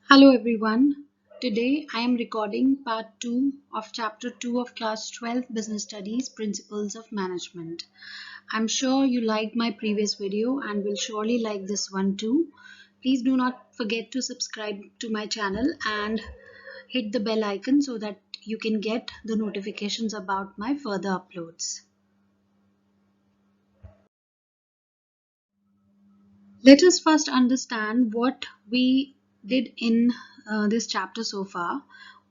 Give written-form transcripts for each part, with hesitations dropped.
Hello everyone. Today I am recording part 2 of chapter 2 of class 12 business studies principles of management. I'm sure you liked my previous video and will surely like this one too. Please do not forget to subscribe to my channel and hit the bell icon so that you can get the notifications about my further uploads. Let us first understand what we did in this chapter so far.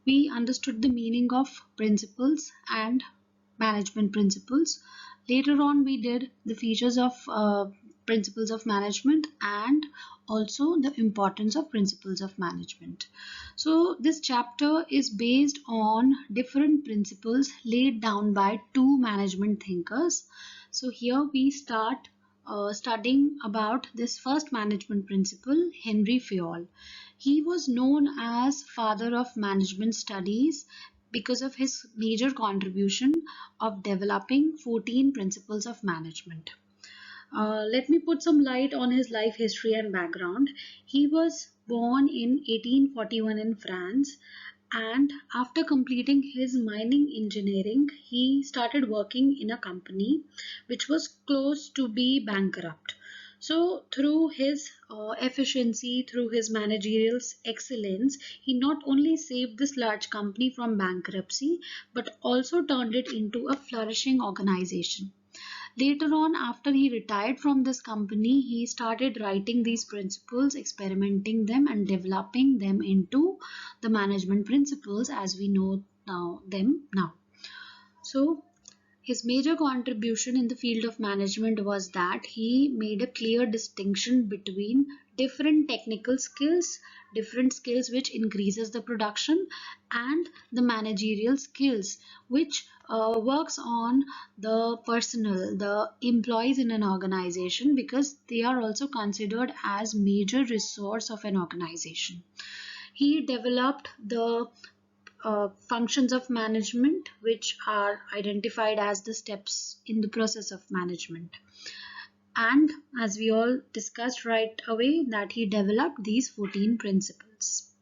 We understood the meaning of principles and management principles. Later on, we did the features of principles of management and also the importance of principles of management. So, this chapter is based on different principles laid down by two management thinkers. So, here we start studying about this first management principle, Henry Fayol. He was known as father of management studies because of his major contribution of developing 14 principles of management. Let me put some light on his life history and background. He was born in 1841 in France, and after completing his mining engineering, he started working in a company which was close to be bankrupt. So, through his efficiency, through his managerial excellence, he not only saved this large company from bankruptcy but also turned it into a flourishing organization. Later on, after he retired from this company, he started writing these principles, experimenting them, and developing them into the management principles as we know them now. So, his major contribution in the field of management was that he made a clear distinction between different technical skills, different skills which increases the production, and the managerial skills which works on the personnel, the employees in an organization, because they are also considered as major resource of an organization. He developed the functions of management which are identified as the steps in the process of management, and as we all discussed right away that he developed these 14 principles.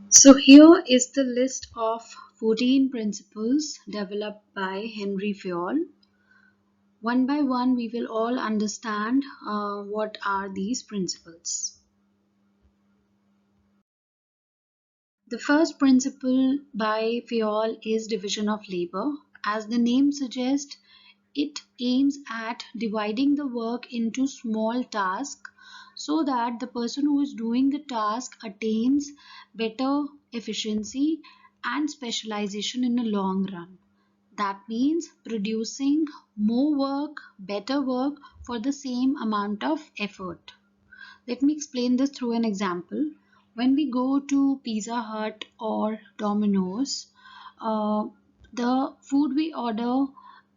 So here is the list of 14 principles developed by Henry Fayol. One by one we will all understand what are these principles. The first principle by Fayol is division of labor. As the name suggests, it aims at dividing the work into small tasks so that the person who is doing the task attains better efficiency and specialization in the long run. That means producing more work, better work for the same amount of effort. Let me explain this through an example. When we go to Pizza Hut or Domino's, uh, the food we order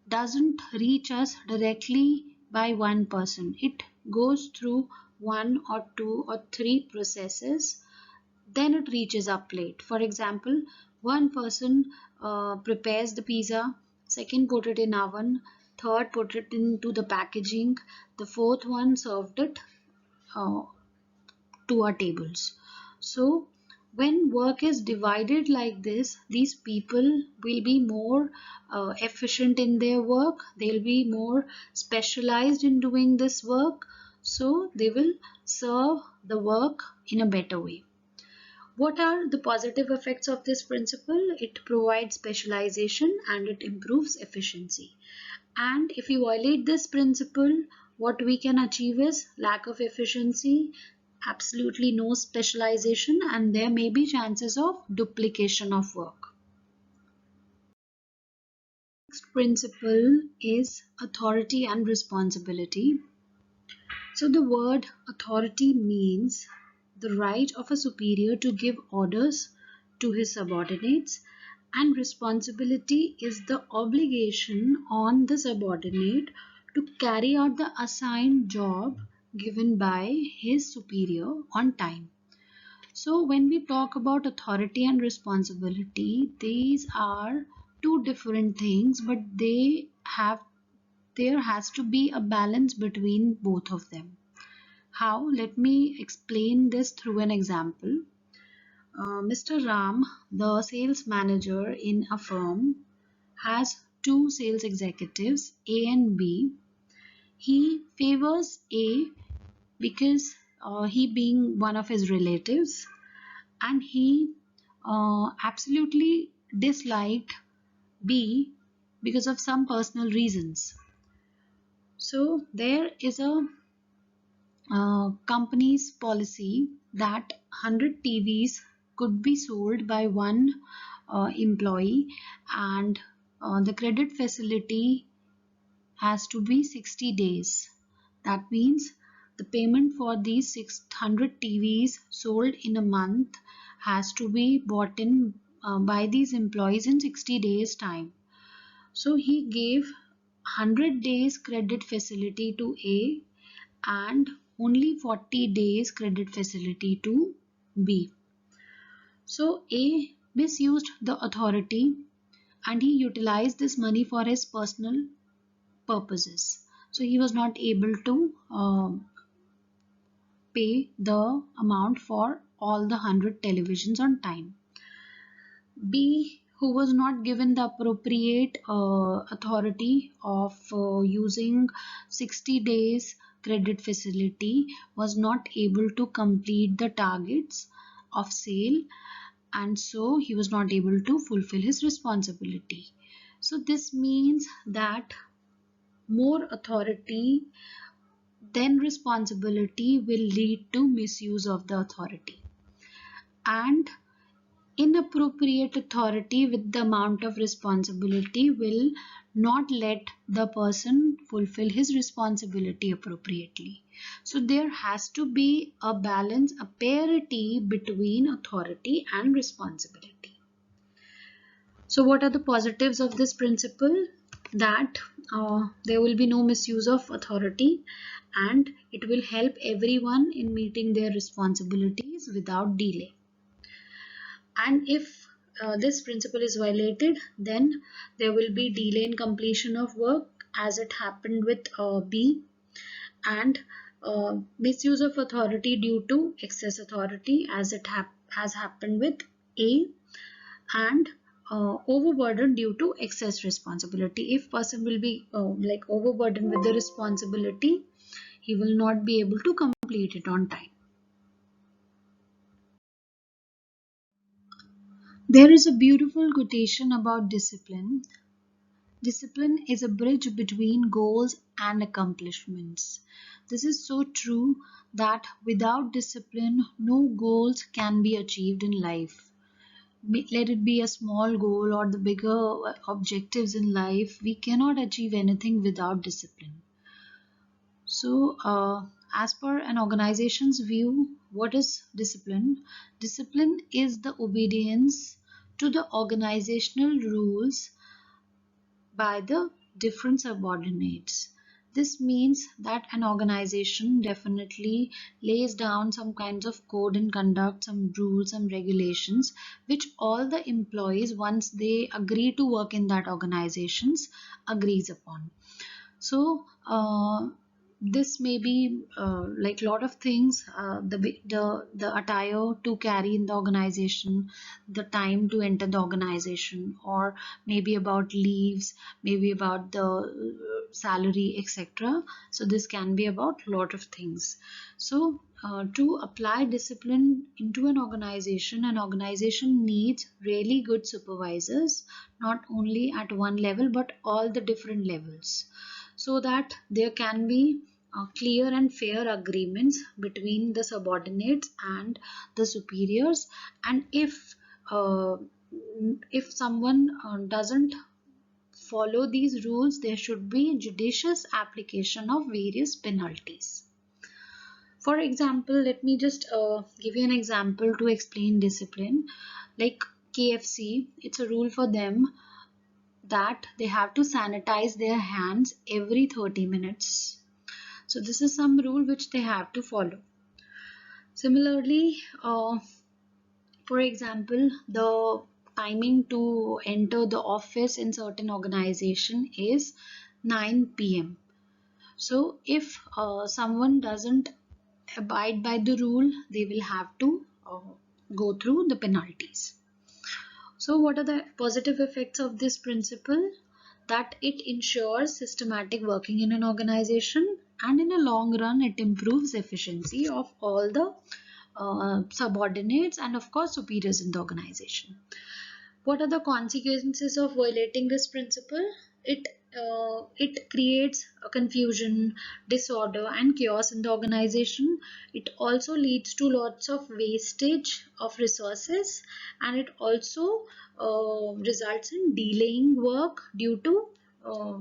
doesn't reach us directly by one person. It goes through one or two or three processes, then it reaches our plate. For example, one person prepares the pizza, second put it in oven, third put it into the packaging, the fourth one served it uh, to our tables. So when work is divided like this, these people will be more efficient in their work, they'll be more specialized in doing this work, so they will serve the work in a better way. What are the positive effects of this principle? It provides specialization and it improves efficiency. And if we violate this principle, what we can achieve is lack of efficiency, absolutely no specialization, and there may be chances of duplication of work. Next principle is authority and responsibility. So the word authority means the right of a superior to give orders to his subordinates, and responsibility is the obligation on the subordinate to carry out the assigned job given by his superior on time. So when we talk about authority and responsibility, these are two different things, but there has to be a balance between both of them. How? Let me explain this through an example. Mr. Ram, the sales manager in a firm, has two sales executives, A and B. He favors A because he being one of his relatives, and he absolutely disliked B because of some personal reasons. So there is a company's policy that 100 TVs could be sold by one employee, and the credit facility has to be 60 days. That means the payment for these 600 TVs sold in a month has to be bought in by these employees in 60 days time. So he gave 100 days credit facility to A and only 40 days credit facility to B. So A misused the authority and he utilized this money for his personal purposes. So he was not able to pay the amount for all the 100 televisions on time. B, who was not given the appropriate authority of using 60 days credit facility, was not able to complete the targets of sale, and so he was not able to fulfill his responsibility. So this means that more authority than responsibility will lead to misuse of the authority, and inappropriate authority with the amount of responsibility will not let the person fulfill his responsibility appropriately. So there has to be a balance, a parity between authority and responsibility. So what are the positives of this principle? That there will be no misuse of authority and it will help everyone in meeting their responsibilities without delay. And if this principle is violated, then there will be delay in completion of work as it happened with B, and misuse of authority due to excess authority as it has happened with A, and overburden due to excess responsibility. If person will be like overburdened with the responsibility, he will not be able to complete it on time. There is a beautiful quotation about discipline. Discipline is a bridge between goals and accomplishments. This is so true that without discipline, no goals can be achieved in life. Let it be a small goal or the bigger objectives in life, we cannot achieve anything without discipline. So, as per an organization's view, what is discipline? Discipline is the obedience to the organizational rules by the different subordinates. This means that an organization definitely lays down some kinds of code and conduct, some rules, some regulations, which all the employees, once they agree to work in that organizations, agrees upon. So this may be like lot of things, the attire to carry in the organization, the time to enter the organization, or maybe about leaves, maybe about the salary, etc. So this can be about lot of things. So to apply discipline into an organization needs really good supervisors, not only at one level but all the different levels, so that there can be clear and fair agreements between the subordinates and the superiors. And if someone doesn't follow these rules, there should be judicious application of various penalties. For example, let me just give you an example to explain discipline. Like KFC, it's a rule for them that they have to sanitize their hands every 30 minutes. So this is some rule which they have to follow. Similarly, for example, the timing to enter the office in certain organization is 9 p.m. So if someone doesn't abide by the rule, they will have to go through the penalties. So, what are the positive effects of this principle? That it ensures systematic working in an organization, and in a long run, it improves efficiency of all the subordinates and, of course, superiors in the organization. What are the consequences of violating this principle? It creates a confusion, disorder, and chaos in the organization. It also leads to lots of wastage of resources, and it also results in delaying work due to uh,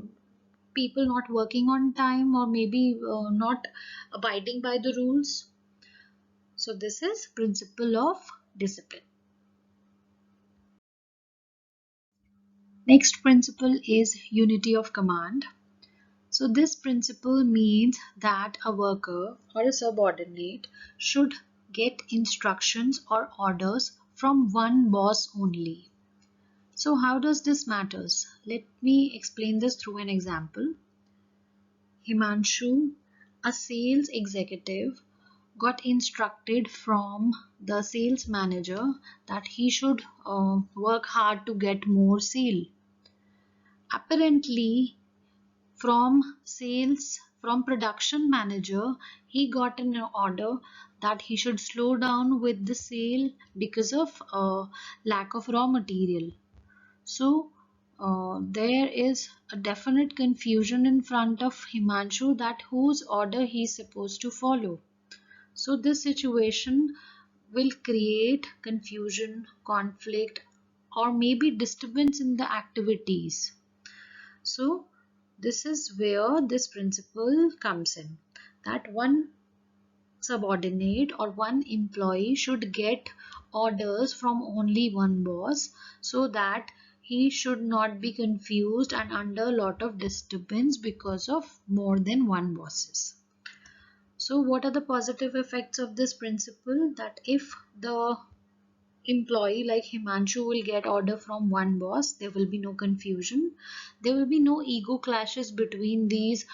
people not working on time, or maybe not abiding by the rules. So this is principle of discipline. Next principle is unity of command. So this principle means that a worker or a subordinate should get instructions or orders from one boss only. So how does this matters? Let me explain this through an example. Himanshu, a sales executive, got instructed from the sales manager that he should work hard to get more sale. Apparently, from production manager, he got an order that he should slow down with the sale because of lack of raw material. So there is a definite confusion in front of Himanshu that whose order he is supposed to follow. So this situation will create confusion, conflict, or maybe disturbance in the activities. So this is where this principle comes in, that one subordinate or one employee should get orders from only one boss, so that he should not be confused and under a lot of disturbance because of more than one bosses. So what are the positive effects of this principle? That if the employee like Himanshu will get order from one boss, there will be no confusion. There will be no ego clashes between these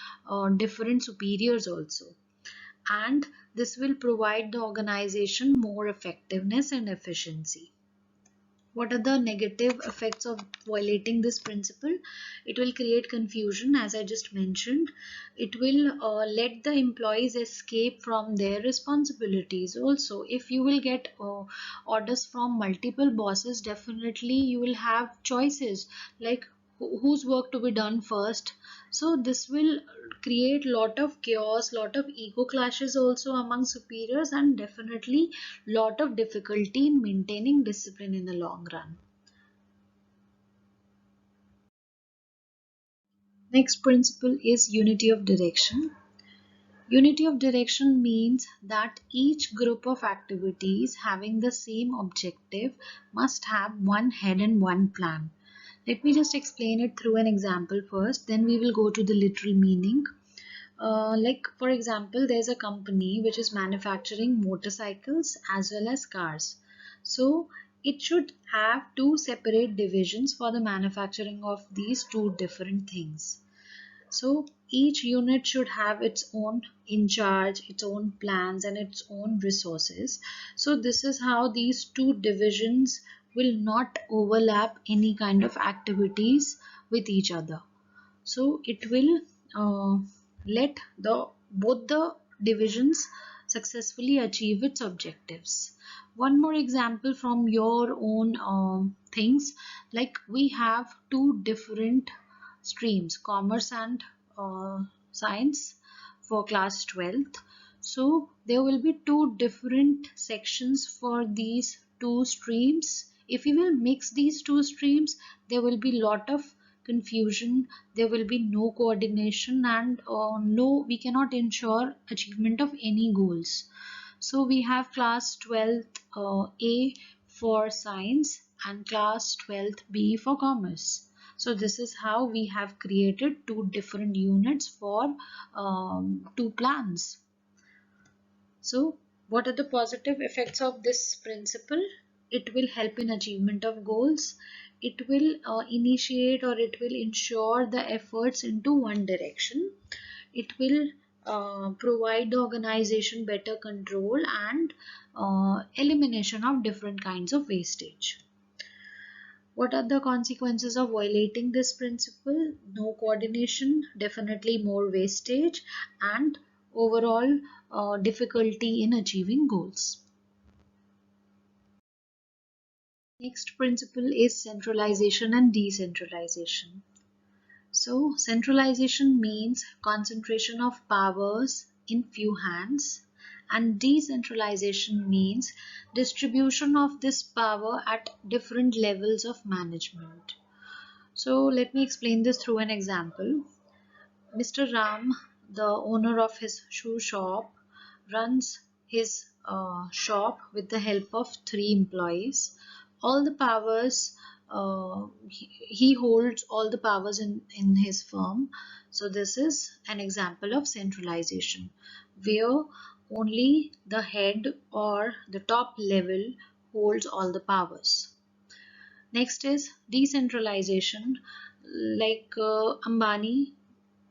different superiors also. And this will provide the organization more effectiveness and efficiency. What are the negative effects of violating this principle? It will create confusion, as I just mentioned. It will let the employees escape from their responsibilities. Also, if you will get orders from multiple bosses, definitely you will have choices like whose work to be done first. So this will create lot of chaos, lot of ego clashes also among superiors, and definitely lot of difficulty in maintaining discipline in the long run. Next principle is unity of direction. Unity of direction means that each group of activities having the same objective must have one head and one plan. Let me just explain it through an example first, then we will go to the literal meaning. Like for example, there's a company which is manufacturing motorcycles as well as cars. So it should have two separate divisions for the manufacturing of these two different things. So each unit should have its own in charge, its own plans, and its own resources. So this is how these two divisions will not overlap any kind of activities with each other. So it will let the both the divisions successfully achieve its objectives. One more example from your own things, like we have two different streams, commerce and science, for class 12th. So there will be two different sections for these two streams. If we will mix these two streams, there will be lot of confusion, there will be no coordination, and no, we cannot ensure achievement of any goals. So we have class 12th A for science and class 12th B for commerce. So this is how we have created two different units for two plans. So what are the positive effects of this principle? It will help in achievement of goals. It will initiate, or it will ensure the efforts into one direction. It will provide the organization better control and elimination of different kinds of wastage. What are the consequences of violating this principle? No coordination, definitely more wastage, and overall difficulty in achieving goals. Next principle is centralization and decentralization. So, centralization means concentration of powers in few hands, and decentralization means distribution of this power at different levels of management. So, let me explain this through an example. Mr. Ram, the owner of his shoe shop, runs his shop with the help of 3 employees. All the powers, he holds all the powers in his firm. So this is an example of centralization, where only the head or the top level holds all the powers. Next is decentralization. Like Ambani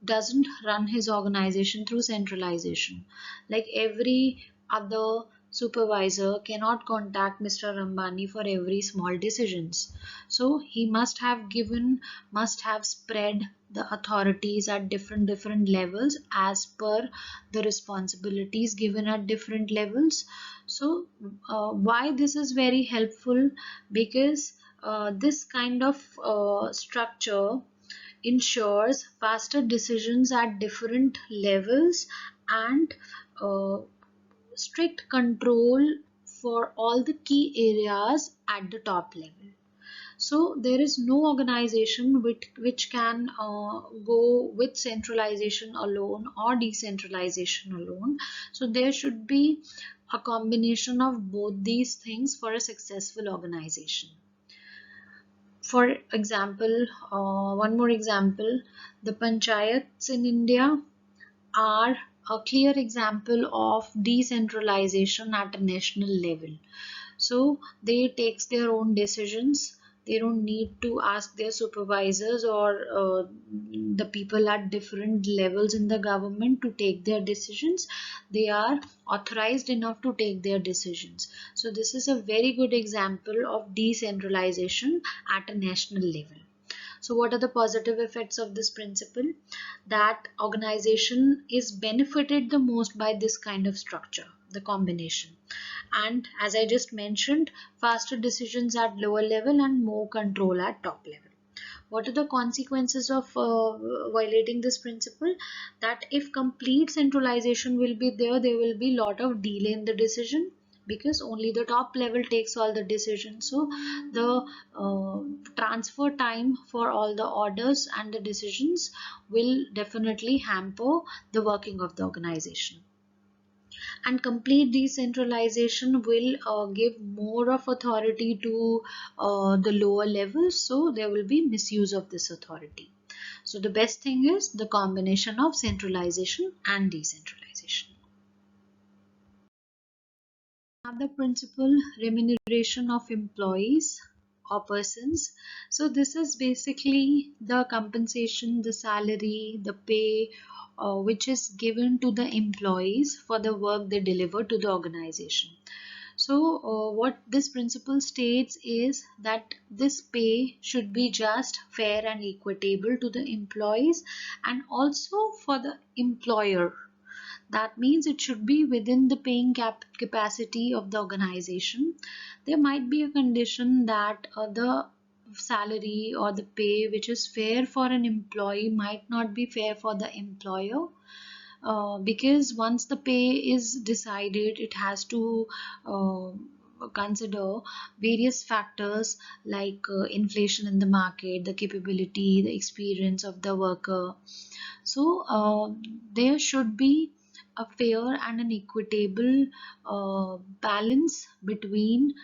doesn't run his organization through centralization. Like every other supervisor cannot contact Mr. Ambani for every small decisions. So he must have spread the authorities at different levels as per the responsibilities given at different levels. So why this is very helpful? Because this kind of structure ensures faster decisions at different levels and uh, strict control for all the key areas at the top level. So there is no organization which can go with centralization alone or decentralization alone. So there should be a combination of both these things for a successful organization. For example, one more example, the panchayats in India are a clear example of decentralization at a national level. So they takes their own decisions. They don't need to ask their supervisors or the people at different levels in the government to take their decisions. They are authorized enough to take their decisions. So this is a very good example of decentralization at a national level. So what are the positive effects of this principle? That organization is benefited the most by this kind of structure, the combination. And as I just mentioned, faster decisions at lower level and more control at top level. What are the consequences of violating this principle? That if complete centralization will be there, there will be lot of delay in the decision, because only the top level takes all the decisions. So the transfer time for all the orders and the decisions will definitely hamper the working of the organization. And complete decentralization will give more of authority to the lower levels, so there will be misuse of this authority. So the best thing is the combination of centralization and decentralization. Another principle, remuneration of employees or persons. So this is basically the compensation, the salary, the pay which is given to the employees for the work they deliver to the organization. So what this principle states is that this pay should be just, fair and equitable to the employees and also for the employer. That means it should be within the paying capacity of the organization. There might be a condition that the salary or the pay which is fair for an employee might not be fair for the employer. Because once the pay is decided, it has to consider various factors like inflation in the market, the capability, the experience of the worker. So there should be a fair and an equitable balance between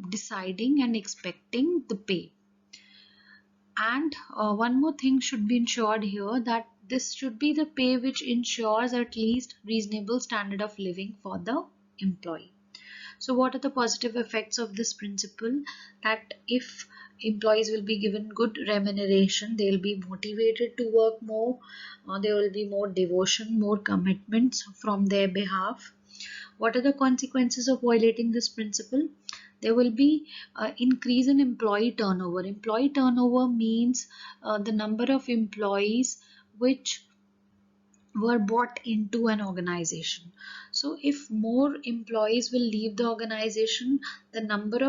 deciding and expecting the pay. And one more thing should be ensured here, that this should be the pay which ensures at least reasonable standard of living for the employee. So what are the positive effects of this principle? That if employees will be given good remuneration, they'll be motivated to work more, there will be more devotion, more commitments from their behalf. What are the consequences of violating this principle? There will be increase in employee turnover. Employee turnover means the number of employees which were brought into an organization. So if more employees will leave the organization, the number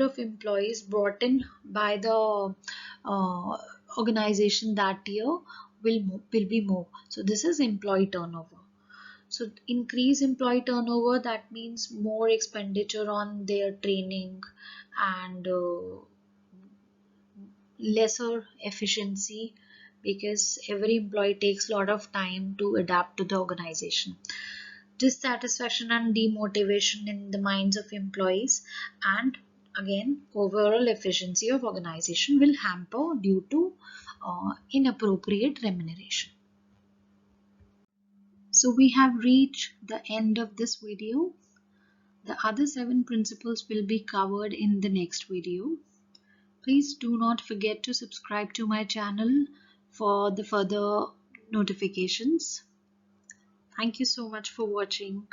of employees brought in by the uh, organization that year will be more. So this is employee turnover. So increase employee turnover, that means more expenditure on their training and lesser efficiency, because every employee takes a lot of time to adapt to the organization. Dissatisfaction and demotivation in the minds of employees, and again overall efficiency of organization will hamper due to inappropriate remuneration. So we have reached the end of this video. The other 7 principles will be covered in the next video. Please do not forget to subscribe to my channel for the further notifications. Thank you so much for watching.